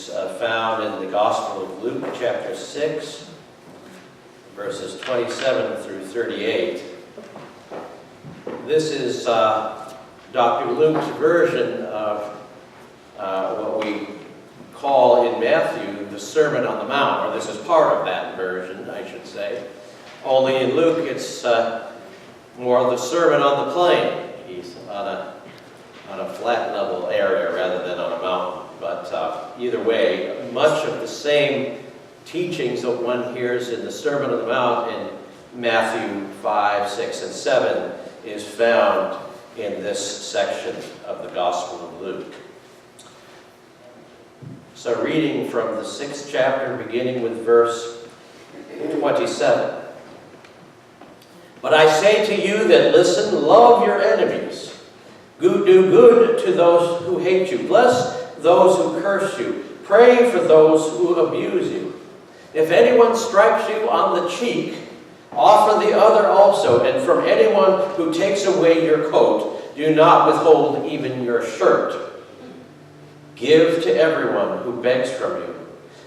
is found in the Gospel of Luke, chapter 6, verses 27 through 38. This is Dr. Luke's version of what we call in Matthew the Sermon on the Mount, or this is part of that version, I should say. Only in Luke it's more of the Sermon on the Plain. He's on a flat level area rather than on a mountain. But either way, much of the same teachings that one hears in the Sermon on the Mount in Matthew 5, 6, and 7 is found in this section of the Gospel of Luke. So reading from the 6th chapter, beginning with verse 27. But I say to you that listen, love your enemies. Do good to those who hate you. Bless those who curse you. Pray for those who abuse you. If anyone strikes you on the cheek, offer the other also. And from anyone who takes away your coat, do not withhold even your shirt. Give to everyone who begs from you.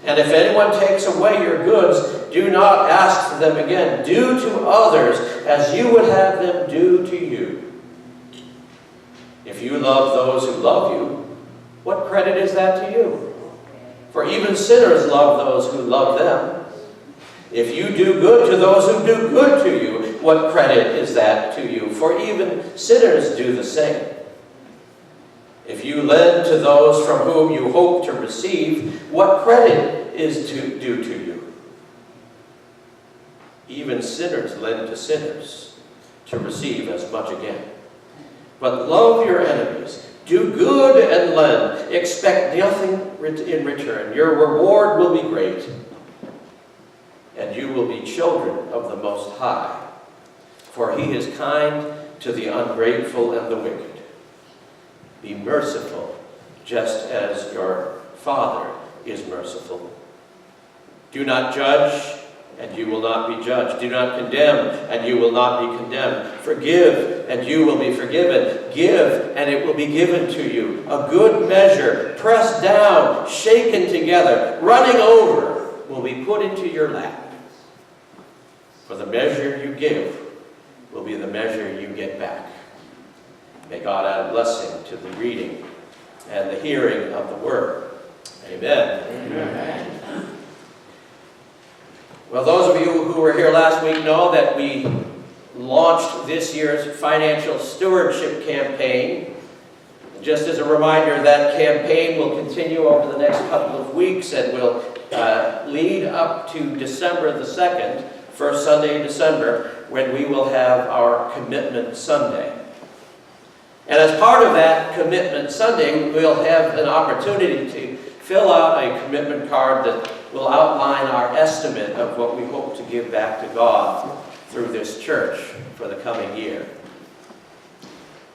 And if anyone takes away your goods, do not ask for them again. Do to others as you would have them do to you. If you love those who love you, what credit is that to you? For even sinners love those who love them. If you do good to those who do good to you, what credit is that to you? For even sinners do the same. If you lend to those from whom you hope to receive, what credit is due to you? Even sinners lend to sinners to receive as much again. But love your enemies. Do good and lend. Expect nothing in return. Your reward will be great, and you will be children of the Most High. For he is kind to the ungrateful and the wicked. Be merciful, just as your Father is merciful. Do not judge, and you will not be judged. Do not condemn, and you will not be condemned. Forgive, and you will be forgiven. Give, and it will be given to you. A good measure, pressed down, shaken together, running over, will be put into your lap. For the measure you give will be the measure you get back. May God add a blessing to the reading and the hearing of the Word. Amen. Amen. Well, those of you who were here last week know that we launched this year's financial stewardship campaign. Just as a reminder, that campaign will continue over the next couple of weeks and will lead up to December the 2nd, first Sunday in December, when we will have our Commitment Sunday. And as part of that Commitment Sunday, we'll have an opportunity to fill out a commitment card that will outline our estimate of what we hope to give back to God through this church for the coming year.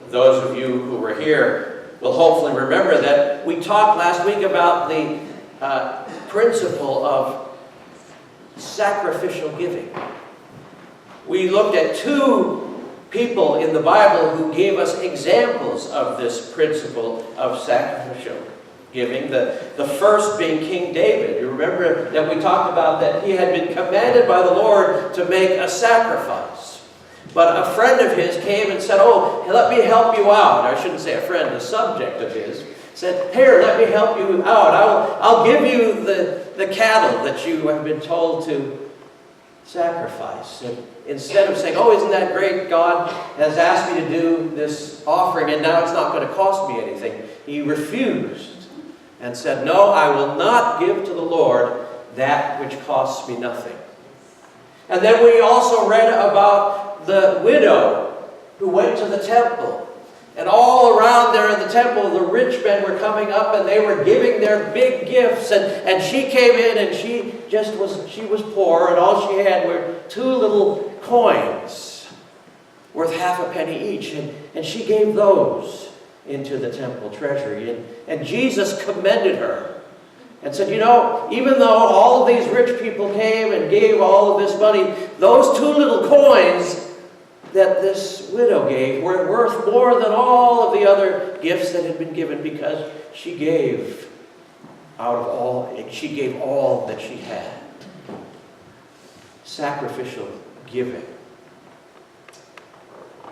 Those of you who were here will hopefully remember that we talked last week about the principle of sacrificial giving. We looked at two people in the Bible who gave us examples of this principle of sacrificial giving. The first being King David. You remember that we talked about that he had been commanded by the Lord to make a sacrifice. But a friend of his came and said, "Oh, let me help you out." I shouldn't say a friend, a subject of his. Said, "Here, let me help you out. I'll give you the cattle that you have been told to sacrifice." And instead of saying, "Oh, isn't that great? God has asked me to do this offering and now it's not going to cost me anything," he refused and said, "No, I will not give to the Lord that which costs me nothing." And then we also read about the widow who went to the temple. And all around there in the temple, the rich men were coming up and they were giving their big gifts. And she came in and she was poor, and all she had were 2 little coins worth half a penny each. And she gave those into the temple treasury. And Jesus commended her and said, "You know, even though all of these rich people came and gave all of this money, those 2 little coins that this widow gave were worth more than all of the other gifts that had been given, because she gave out of all, she gave all that she had. Sacrificial giving.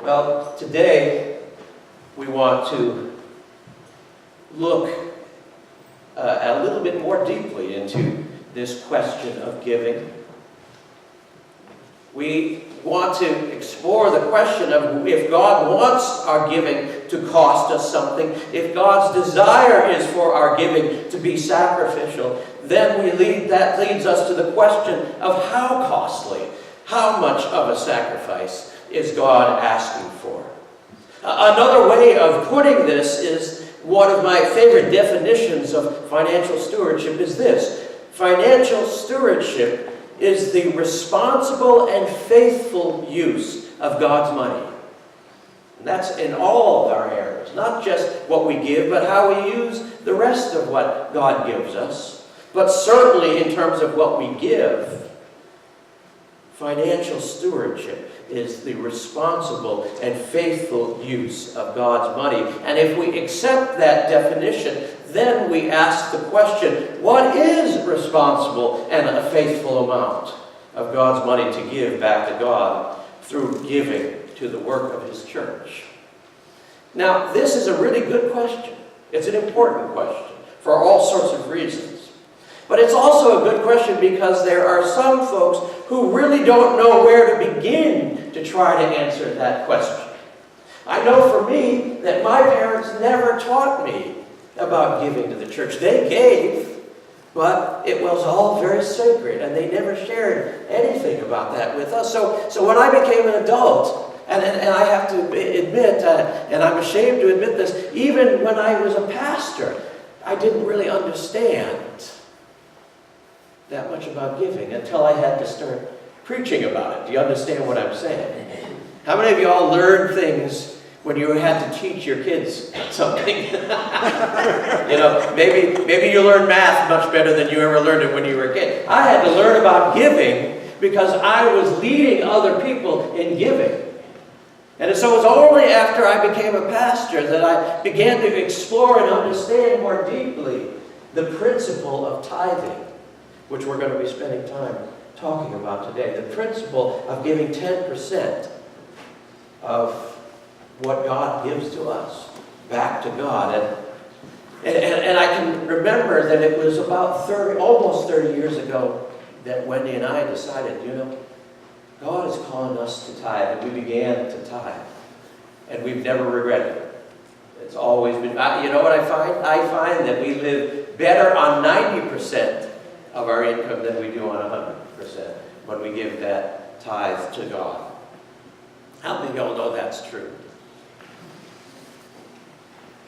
Well, today we want to look a little bit more deeply into this question of giving. We want to explore the question of if God wants our giving to cost us something, if God's desire is for our giving to be sacrificial, then that leads us to the question of how costly, how much of a sacrifice is God asking for. Another way of putting this is one of my favorite definitions of financial stewardship is this. Financial stewardship is the responsible and faithful use of God's money. And that's in all of our areas, not just what we give, but how we use the rest of what God gives us. But certainly in terms of what we give, financial stewardship is the responsible and faithful use of God's money. And if we accept that definition, then we ask the question, what is responsible and a faithful amount of God's money to give back to God through giving to the work of His church? Now, this is a really good question. It's an important question for all sorts of reasons. But it's also a good question because there are some folks who really don't know where to begin to try to answer that question. I know for me that my parents never taught me about giving to the church. They gave, but it was all very sacred, and they never shared anything about that with us. So when I became an adult, and I have to admit, and I'm ashamed to admit this, even when I was a pastor, I didn't really understand that much about giving until I had to start preaching about it. Do you understand what I'm saying? How many of you all learned things when you had to teach your kids something? You know, maybe you learned math much better than you ever learned it when you were a kid. I had to learn about giving because I was leading other people in giving. And so it was only after I became a pastor that I began to explore and understand more deeply the principle of tithing, which we're going to be spending time talking about today. The principle of giving 10% of what God gives to us back to God. And I can remember that it was about almost 30 years ago that Wendy and I decided, God is calling us to tithe, and we began to tithe. And we've never regretted it. It's always been, you know what I find? I find that we live better on 90% of our income than we do on 100% when we give that tithe to God. How many of y'all know that's true?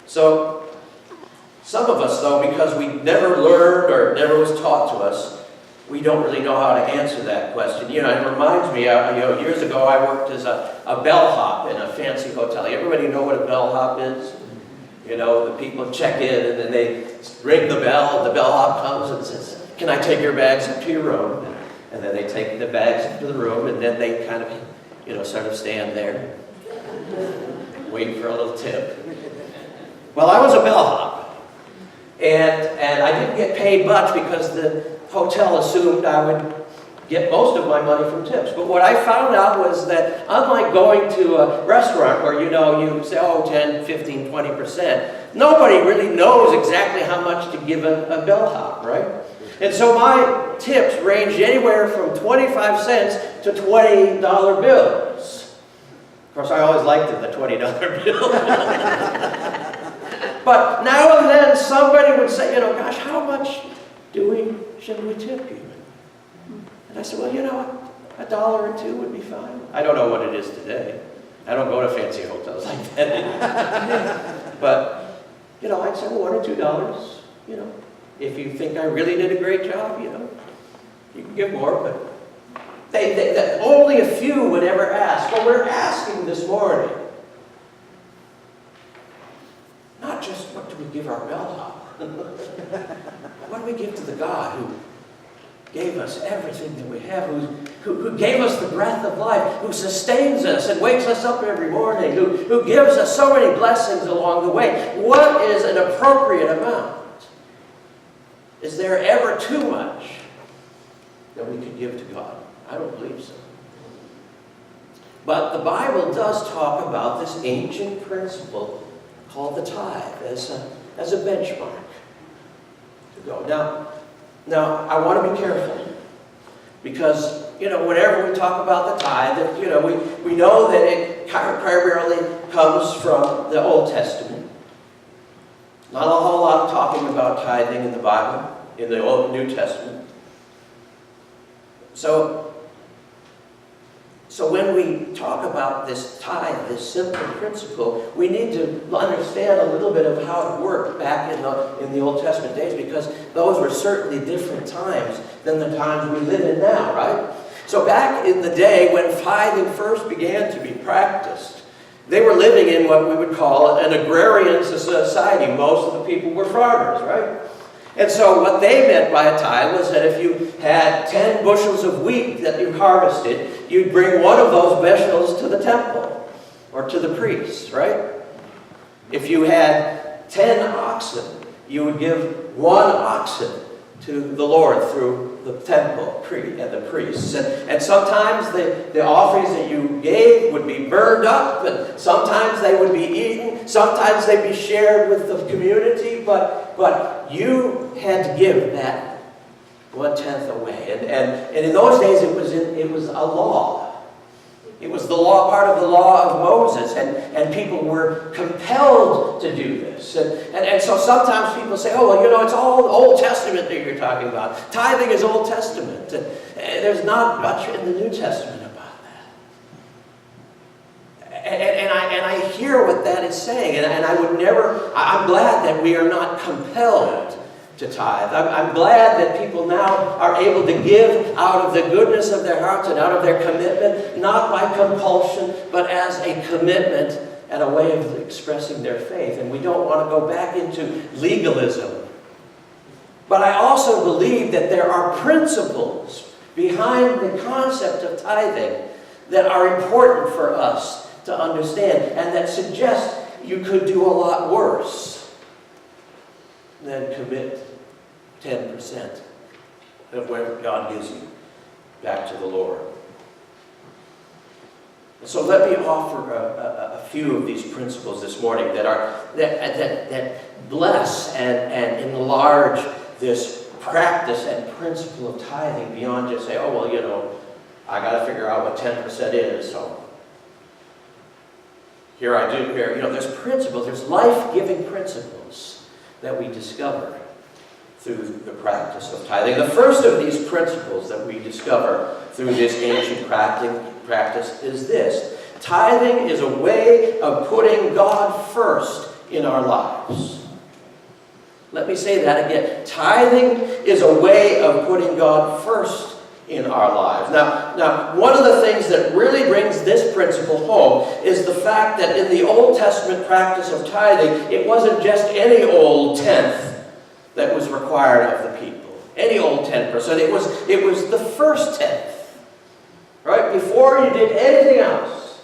So, some of us, though, because we never learned or never was taught to us, we don't really know how to answer that question. It reminds me, years ago I worked as a bellhop in a fancy hotel. Everybody know what a bellhop is? The people check in and then they ring the bell, and the bellhop comes and says, "Can I take your bags up to your room?" And then they take the bags up to the room, and then they kind of, sort of stand there, wait for a little tip. Well, I was a bellhop, and I didn't get paid much because the hotel assumed I would get most of my money from tips. But what I found out was that unlike going to a restaurant where, you say, 10, 15, 20%, nobody really knows exactly how much to give a bellhop, right? And so my tips ranged anywhere from 25 cents to $20 bills. Of course, I always liked the $20 bill. But now and then somebody would say, gosh, how much should we tip you? And I said, well, $1 or $2 would be fine. I don't know what it is today. I don't go to fancy hotels like that. But, I'd say, well, $1 or $2, If you think I really did a great job, you can give more, but only a few would ever ask. But we're asking this morning, not just what do we give our bellhop, what do we give to the God who gave us everything that we have, who gave us the breath of life, who sustains us and wakes us up every morning, who gives us so many blessings along the way. What is an appropriate amount Is there ever too much that we could give to God? I don't believe so. But the Bible does talk about this ancient principle called the tithe as a benchmark to go. Now, I want to be careful because, whenever we talk about the tithe, we know that it primarily comes from the Old Testament. Not a whole lot of talking about tithing in the Bible, in the Old and New Testament. So when we talk about this tithe, this simple principle, we need to understand a little bit of how it worked back in the Old Testament days, because those were certainly different times than the times we live in now, right? So back in the day when tithing first began to be practiced, they were living in what we would call an agrarian society. Most of the people were farmers, right? And so what they meant by a tithe was that if you had 10 bushels of wheat that you harvested, you'd bring one of those bushels to the temple or to the priests, right? If you had 10 oxen, you would give one oxen to the Lord through the temple and the priests. And sometimes the offerings that you gave would be burned up, and sometimes they would be eaten, sometimes they'd be shared with the community, but you had to give that 1/10 away. And in those days it was a law. It was the law, part of the law of Moses, and people were compelled to do this. And so sometimes people say, oh, well, it's all Old Testament that you're talking about. Tithing is Old Testament. And there's not much in the New Testament about that. And I hear what that is saying, and I'm glad that we are not compelled to tithe. I'm glad that people now are able to give out of the goodness of their hearts and out of their commitment, not by compulsion, but as a commitment and a way of expressing their faith. And we don't want to go back into legalism. But I also believe that there are principles behind the concept of tithing that are important for us to understand, and that suggest you could do a lot worse than commit 10% of what God gives you back to the Lord. So let me offer a few of these principles this morning that bless and enlarge this practice and principle of tithing beyond just say, oh, well, I got to figure out what 10% is, so here I do. There's principles, there's life-giving principles that we discover through the practice of tithing. The first of these principles that we discover through this ancient practice is this. Tithing is a way of putting God first in our lives. Let me say that again. Tithing is a way of putting God first in our lives. Now, one of the things that really brings this principle home is the fact that in the Old Testament practice of tithing, it wasn't just any old tenth that was required of the people. Any old 10%. It was the first tenth. Right? Before you did anything else,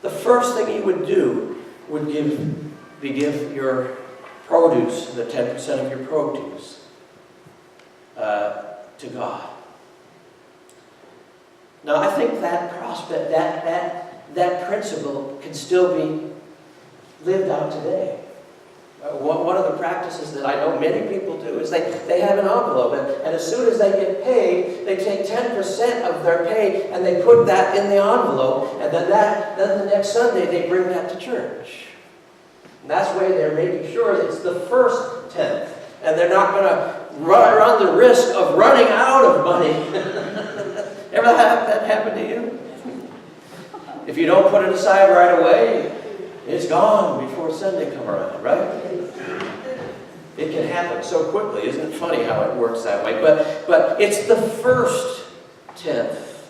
the first thing you would do would give your produce, the 10% of your produce, to God. Now, I think that prospect, that principle can still be lived out today. One of the practices that I know many people do is they have an envelope, and as soon as they get paid, they take 10% of their pay and they put that in the envelope, and then the next Sunday they bring that to church. And that's why they're making sure that it's the first tenth, and they're not going to run the risk of running out of money. Ever have that happen to you? If you don't put it aside right away, it's gone before Sunday come around, right? It can happen so quickly. Isn't it funny how it works that way? But it's the first tenth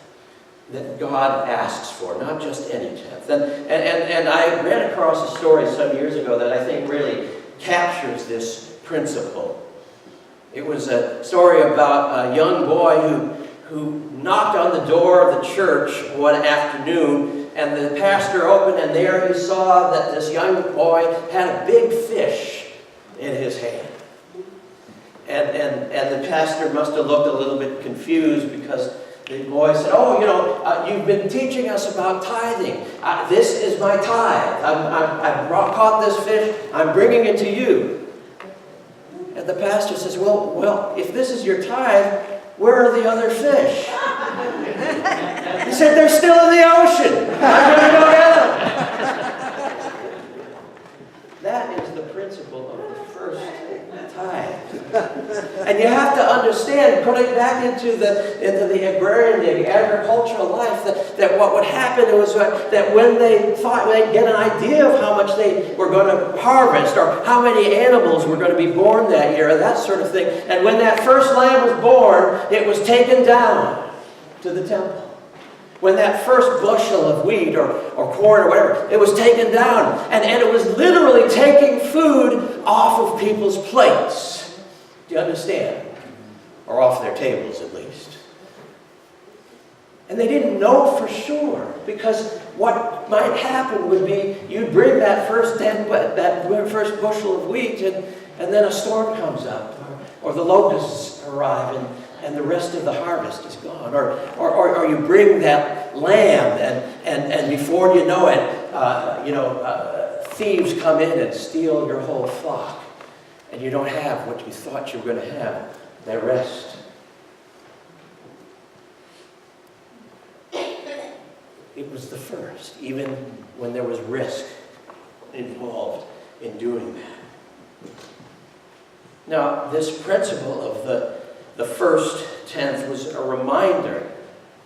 that God asks for, not just any tenth. And I ran across a story some years ago that I think really captures this principle. It was a story about a young boy who knocked on the door of the church one afternoon, and the pastor opened, and there he saw that this young boy had a big fish in his hand. And the pastor must have looked a little bit confused because the boy said, "Oh, you've been teaching us about tithing. This is my tithe. I've caught this fish. I'm bringing it to you." And the pastor says, well, if this is your tithe, where are the other fish? He said, "They're still in the ocean. I'm going to go get them." That is the principle of the first tithe. And you have to understand, put it back into the agrarian, the agricultural life, that what would happen was that when they thought they'd get an idea of how much they were going to harvest or how many animals were going to be born that year, that sort of thing. And when that first lamb was born, it was taken down to the temple. When that first bushel of wheat or corn or whatever, it was taken down. And it was literally taking food off of people's plates. Do you understand? Or off their tables, at least. And they didn't know for sure, because what might happen would be you'd bring that first bushel of wheat, and then a storm comes up, or the locusts arrive, and the rest of the harvest is gone. Or you bring that lamb, and before you know it, thieves come in and steal your whole flock. And you don't have what you thought you were going to have, the rest. It was the first, even when there was risk involved in doing that. Now, this principle of the first tenth was a reminder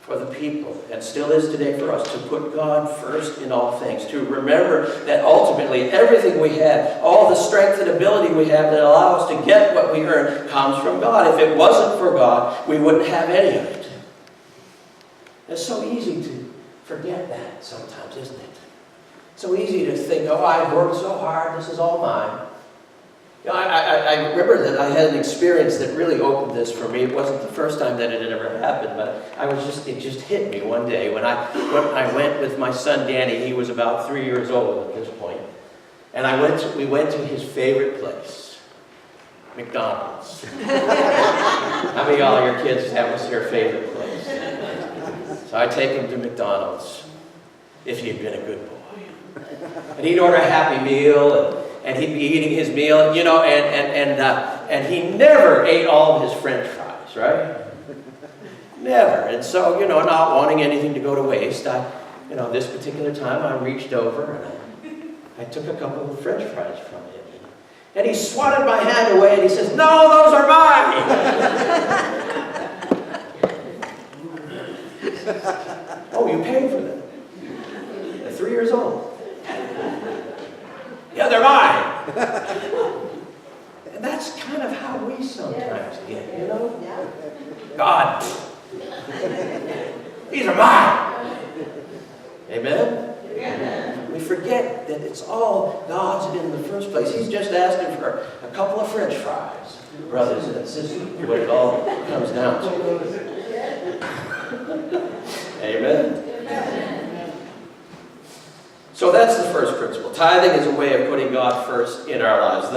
for the people, and still is today for us, to put God first in all things, to remember that ultimately everything we have, all the strength and ability we have that allow us to get what we earn, comes from God. If it wasn't for God, we wouldn't have any of it. It's so easy to forget that sometimes, isn't it? So easy to think, "Oh, I've worked so hard, this is all mine." I remember that I had an experience that really opened this for me. It wasn't the first time that it had ever happened, but it just hit me one day when I went with my son Danny. He was about 3 years old at this point, and we went to his favorite place, McDonald's. How many of y'all, your kids, that was their favorite place? So I take him to McDonald's, if he had been a good boy, and he'd order a Happy Meal, and he'd be eating his meal, and he never ate all of his French fries, right? Never. And so, not wanting anything to go to waste, this particular time I reached over and I took a couple of French fries from him. And he swatted my hand away and he says, "No, those are mine!" "Oh, you paid for them." They're 3 years old. "Yeah, they're mine." And that's kind of how we sometimes get, God, these are mine. Amen? Amen? We forget that it's all God's in the first place. He's just asking for a couple of French fries, brothers and sisters, what it all comes down to. Amen? So that's the first principle. Tithing is a way of putting God first in our lives.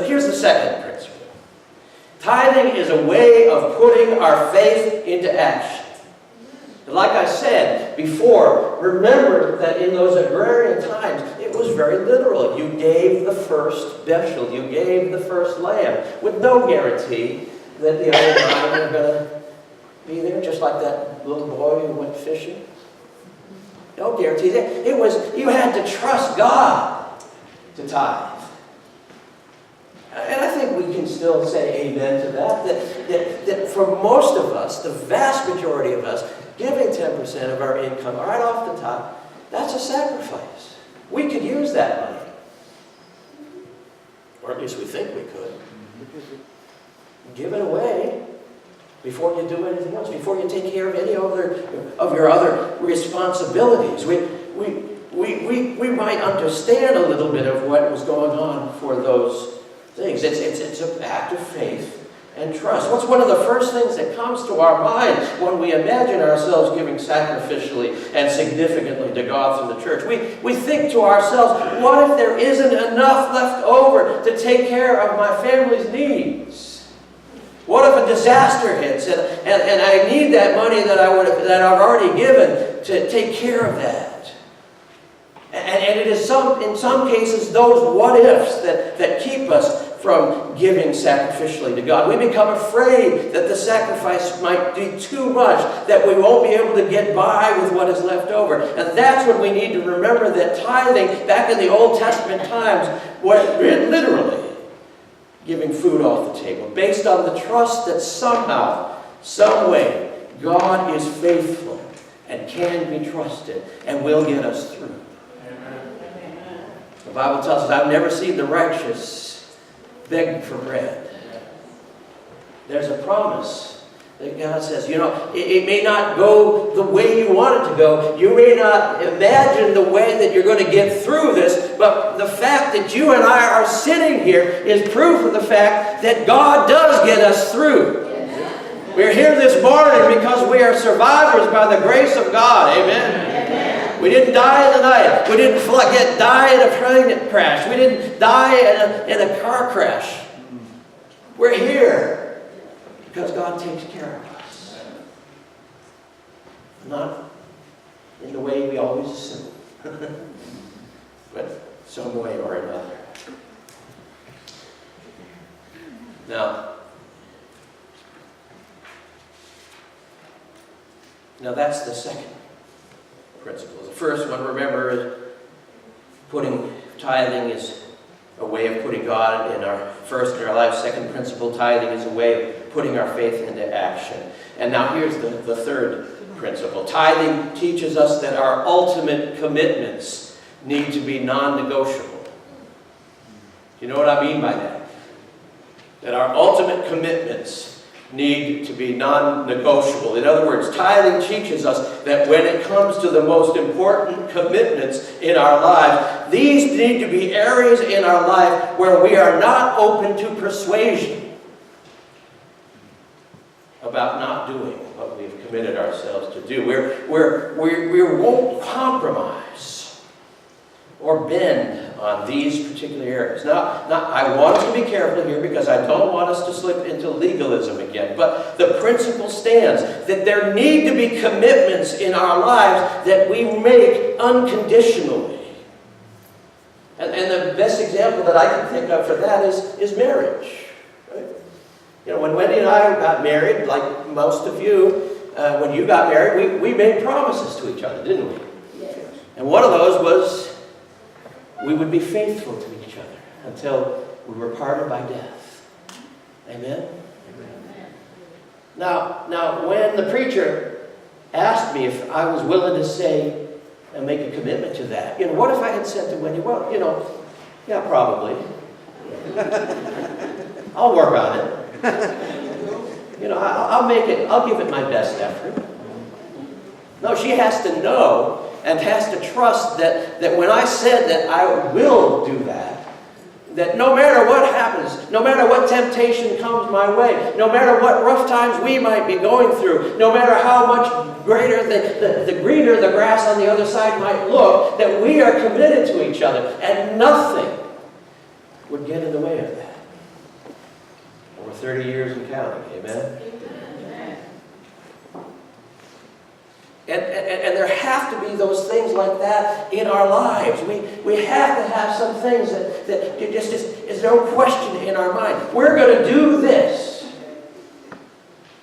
Here's the second principle. Tithing is a way of putting our faith into action. Like I said before, remember that in those agrarian times, it was very literal. You gave the first bushel, you gave the first lamb, with no guarantee that the other nine are going to be there, just like that little boy who went fishing. No guarantee. It was, you had to trust God to tithe. And I think we can still say amen to that for most of us, the vast majority of us, giving 10% of our income right off the top, that's a sacrifice. We could use that money. Or at least we think we could. Give it away before you do anything else, before you take care of any of your other responsibilities. We might understand a little bit of what was going on for those things. It's an act of faith and trust. What's one of the first things that comes to our mind when we imagine ourselves giving sacrificially and significantly to God through the church? We think to ourselves, what if there isn't enough left over to take care of my family's needs? a disaster hits and I need that money that I've already given to take care of that. And it is in some cases those what-ifs that keep us from giving sacrificially to God. We become afraid that the sacrifice might be too much, that we won't be able to get by with what is left over. And that's when we need to remember that tithing, back in the Old Testament times, was literally giving food off the table, based on the trust that somehow, some way, God is faithful and can be trusted and will get us through. The Bible tells us, I've never seen the righteous beg for bread. There's a promise that God says, it may not go the way you want it to go. You may not imagine the way that you're going to get through this, but the fact that you and I are sitting here is proof of the fact that God does get us through. We're here this morning because we are survivors by the grace of God. Amen. We didn't die in the night. We didn't die in a plane crash. We didn't die in a car crash. We're here because God takes care of us. Not in the way we always assume, but some way or another. Now that's the second principle. The first one, remember, is tithing is a way of putting God in our life. Second principle, tithing is a way of putting our faith into action. And now here's the third principle. Tithing teaches us that our ultimate commitments need to be non-negotiable. You know what I mean by that? That our ultimate commitments need to be non-negotiable. In other words, tithing teaches us that when it comes to the most important commitments in our lives, these need to be areas in our life where we are not open to persuasion about not doing what we've committed ourselves to do. We won't compromise or bend on these particular areas. Now, I want us to be careful here because I don't want us to slip into legalism again. But the principle stands that there need to be commitments in our lives that we make unconditionally. And the best example that I can think of for that is marriage. Right? When Wendy and I got married, like most of you, when you got married, we made promises to each other, didn't we? Yes. And one of those was we would be faithful to each other until we were parted by death. Amen? Amen. Now, when the preacher asked me if I was willing to say and make a commitment to that, what if I had said to Wendy, well, yeah, probably. I'll work on it. I'll make it, I'll give it my best effort. No, she has to know and has to trust that when I said that I will do that, that no matter what happens, no matter what temptation comes my way, no matter what rough times we might be going through, no matter how much greater the greener the grass on the other side might look, that we are committed to each other, and nothing would get in the way of that. Over 30 years and counting, amen? And there have to be those things like that in our lives. We have to have some things that just is no question in our mind. We're going to do this,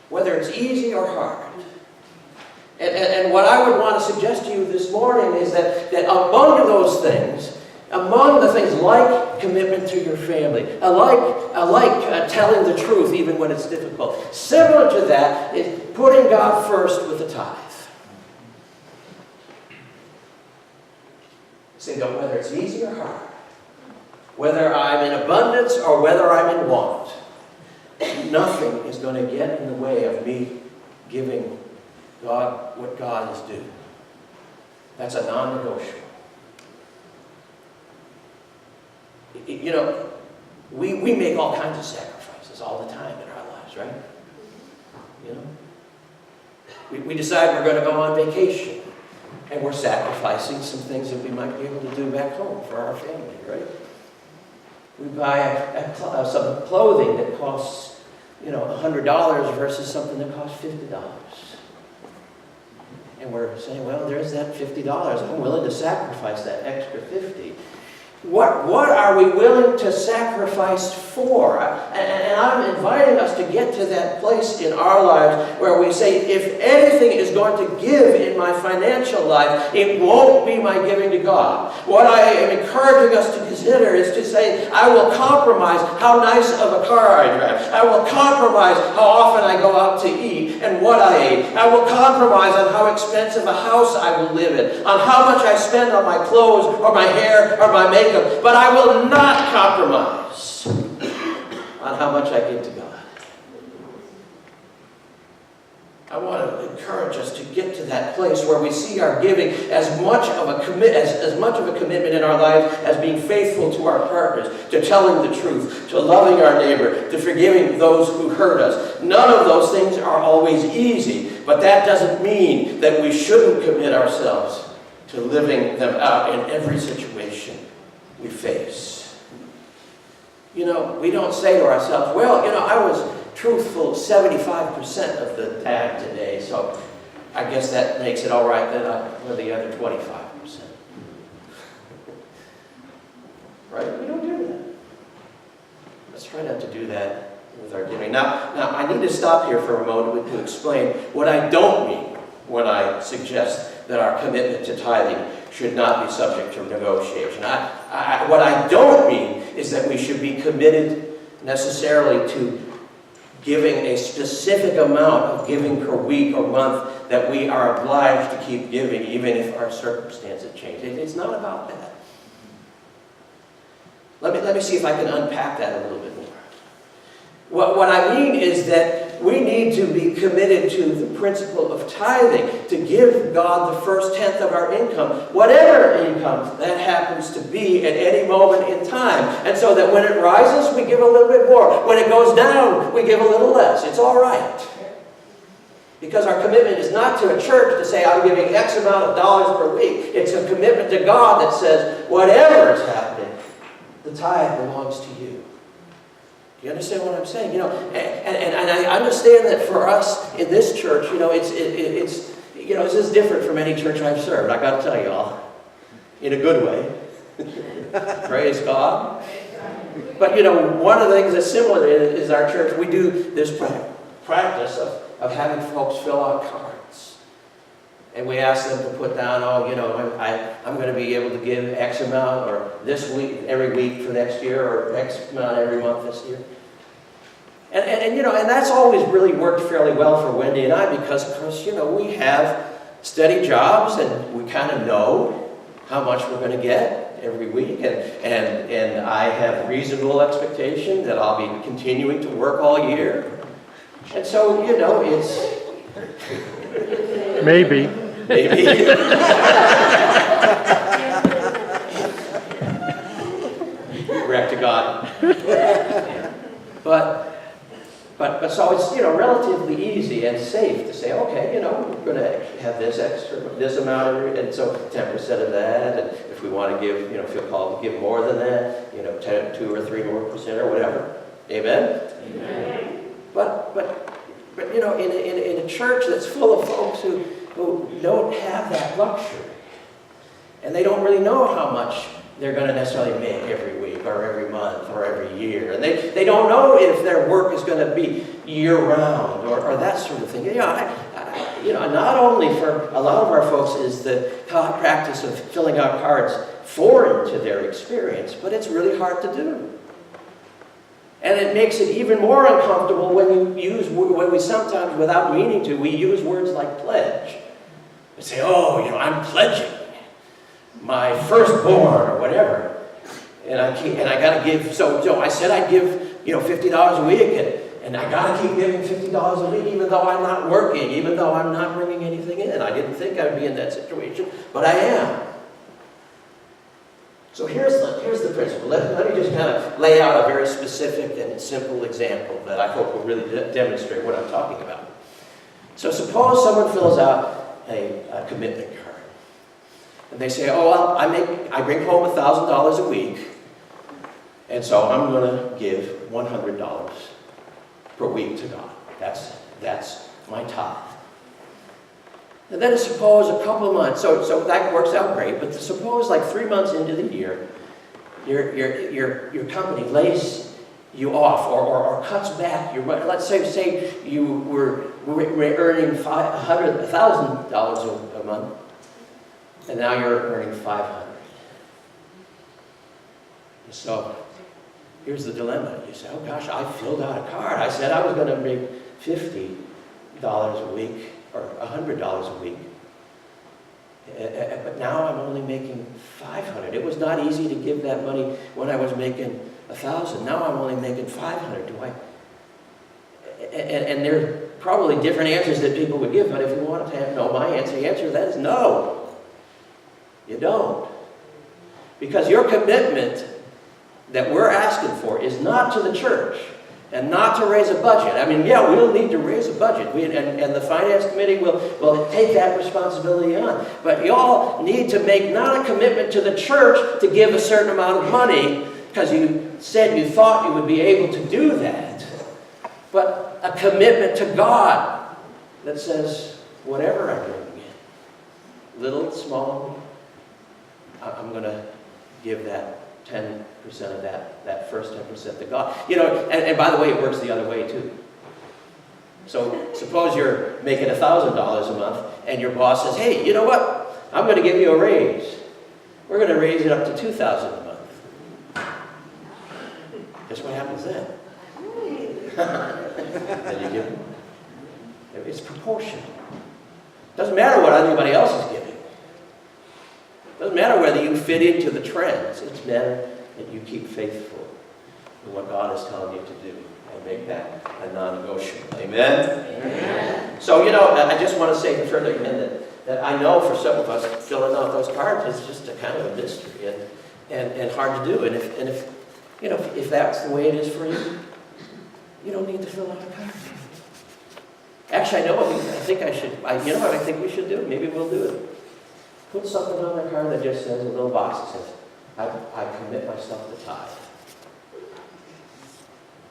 whether it's easy or hard. And what I would want to suggest to you this morning is that among those things, among the things like commitment to your family, like telling the truth even when it's difficult, similar to that is putting God first with the tithe. Say, whether it's easy or hard, whether I'm in abundance or whether I'm in want, nothing is going to get in the way of me giving God what God is due. That's a non-negotiable. We make all kinds of sacrifices all the time in our lives, right? We decide we're going to go on vacation. And we're sacrificing some things that we might be able to do back home for our family, right? We buy some clothing that costs $100 versus something that costs $50. And we're saying, well, there's that $50. I'm willing to sacrifice that extra $50. What are we willing to sacrifice for? And I'm inviting us to get to that place in our lives where we say, if anything is going to give in my financial life, it won't be my giving to God. What I am encouraging us to consider is to say, I will compromise how nice of a car I drive. I will compromise how often I go out to eat and what I eat. I will compromise on how expensive a house I will live in, on how much I spend on my clothes or my hair or my makeup. But I will not compromise on how much I give to God. I want to encourage us to get to that place where we see our giving as much of a commitment in our life as being faithful to our partners, to telling the truth, to loving our neighbor, to forgiving those who hurt us. None of those things are always easy, but that doesn't mean that we shouldn't commit ourselves to living them out in every situation we face. We don't say to ourselves, well, I was truthful 75% of the time today, so I guess that makes it all right then for the other 25%. Right? We don't do that. Let's try not to do that with our giving. Now, I need to stop here for a moment to explain what I don't mean when I suggest that our commitment to tithing should not be subject to negotiation. What I don't mean is that we should be committed necessarily to giving a specific amount of giving per week or month that we are obliged to keep giving even if our circumstances change. It's not about that. Let me see if I can unpack that a little bit more. What I mean is that we need to be committed to the principle of tithing, to give God the first tenth of our income, whatever income that happens to be at any moment in time. And so that when it rises, we give a little bit more. When it goes down, we give a little less. It's all right. Because our commitment is not to a church to say, I'm giving X amount of dollars per week. It's a commitment to God that says, whatever is happening, the tithe belongs to you. Do you understand what I'm saying? And I understand that for us in this church, it's just different from any church I've served. I got to tell you all, in a good way. Praise God. But one of the things that's similar is our church. We do this practice of having folks fill out cards, and we ask them to put down, I'm going to be able to give X amount, or this week, every week for next year, or X amount every month this year. And that's always really worked fairly well for Wendy and I, because of course, we have steady jobs and we kind of know how much we're going to get every week, and I have reasonable expectation that I'll be continuing to work all year. And so, it's maybe. Back to God. But so it's relatively easy and safe to say, okay, we're going to have this amount, and so 10% of that, and if we want to give, feel called to give more than that, 2 or 3 more percent or whatever. Amen. Amen. But in a church that's full of folks who don't have that luxury, and they don't really know how much they're going to necessarily make every week or every month or every year. And they don't know if their work is going to be year-round or that sort of thing. Not only for a lot of our folks is the practice of filling out cards foreign to their experience, but it's really hard to do. And it makes it even more uncomfortable when we sometimes, without meaning to, we use words like pledge. We say, I'm pledging my firstborn or whatever, and I got to give. So I said I'd give $50 a week, and I got to keep giving $50 a week, even though I'm not working, even though I'm not bringing anything in. I didn't think I'd be in that situation, but I am. So here's the principle. Let me just kind of lay out a very specific and simple example that I hope will really demonstrate what I'm talking about. So suppose someone fills out a commitment card. And they say, I bring home $1,000 a week, and so I'm going to give $100 per week to God. That's my tithe. And then suppose a couple of months, so that works out great, but suppose like 3 months into the year, your company lays you off or cuts back your money. Let's say you were earning $1,000 a month, and now you're earning $500. So here's the dilemma. You say, oh gosh, I filled out a card. I said I was going to make $50 a week or $100 a week. But now I'm only making $500. It was not easy to give that money when I was making $1,000. Now I'm only making $500. Do I? And there are probably different answers that people would give, but if you wanted to know my answer, the answer to that is no. You don't. Because your commitment that we're asking for is not to the church and not to raise a budget. I mean, yeah, we'll need to raise a budget. And the finance committee will take that responsibility on. But y'all need to make not a commitment to the church to give a certain amount of money because you said you thought you would be able to do that, but a commitment to God that says, whatever I'm doing, little, small, I'm going to give that 10% of that first 10% to God. You know, and by the way, it works the other way too. So suppose you're making $1,000 a month and your boss says, hey, you know what? I'm going to give you a raise. We're going to raise it up to $2,000 a month. Guess what happens then? Then you give them. It's proportional. Doesn't matter what anybody else is giving. Doesn't matter whether you fit into the trends. It's matter that you keep faithful in what God is telling you to do and make that a non-negotiable. Amen? Amen. So, you know, I just want to say further again that I know for some of us filling out those cards is just a kind of a mystery and hard to do. And if you know, if that's the way it is for you, you don't need to fill out a card. Actually, I know what I think you know what I think we should do? Maybe we'll do it. Put something on their card that just says, a little box that says, I commit myself to tithe.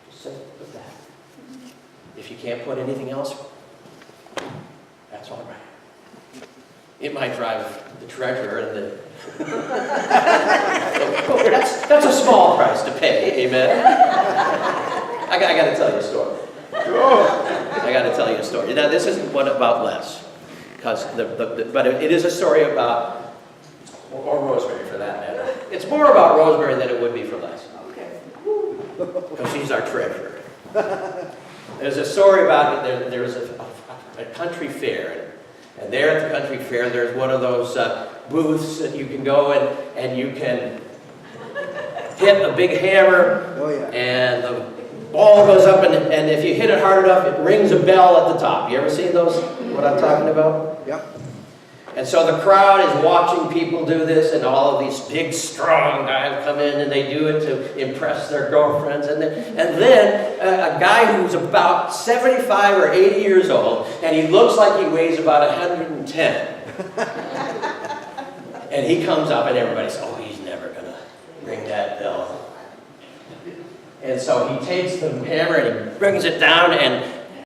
Just say, put that. If you can't put anything else, that's all right. It might drive the treasurer and the... that's a small price to pay, amen? I got to tell you a story. I got to tell you a story. Now, this isn't one about less. Because but it is a story about, or Rosemary for that matter. It's more about Rosemary than it would be for Les. Okay. Because she's our treasurer. There's a story about, there's a country fair. And there at the country fair, there's one of those booths that you can go and you can hit a big hammer. Oh, yeah. And the ball goes up, and if you hit it hard enough, it rings a bell at the top. You ever seen those, what I'm talking about? Yeah. And so the crowd is watching people do this, and all of these big, strong guys come in, and they do it to impress their girlfriends. And then a guy who's about 75 or 80 years old, and he looks like he weighs about 110. And he comes up, and everybody says, oh, he's never going to ring that bell. And so he takes the hammer and he brings it down, and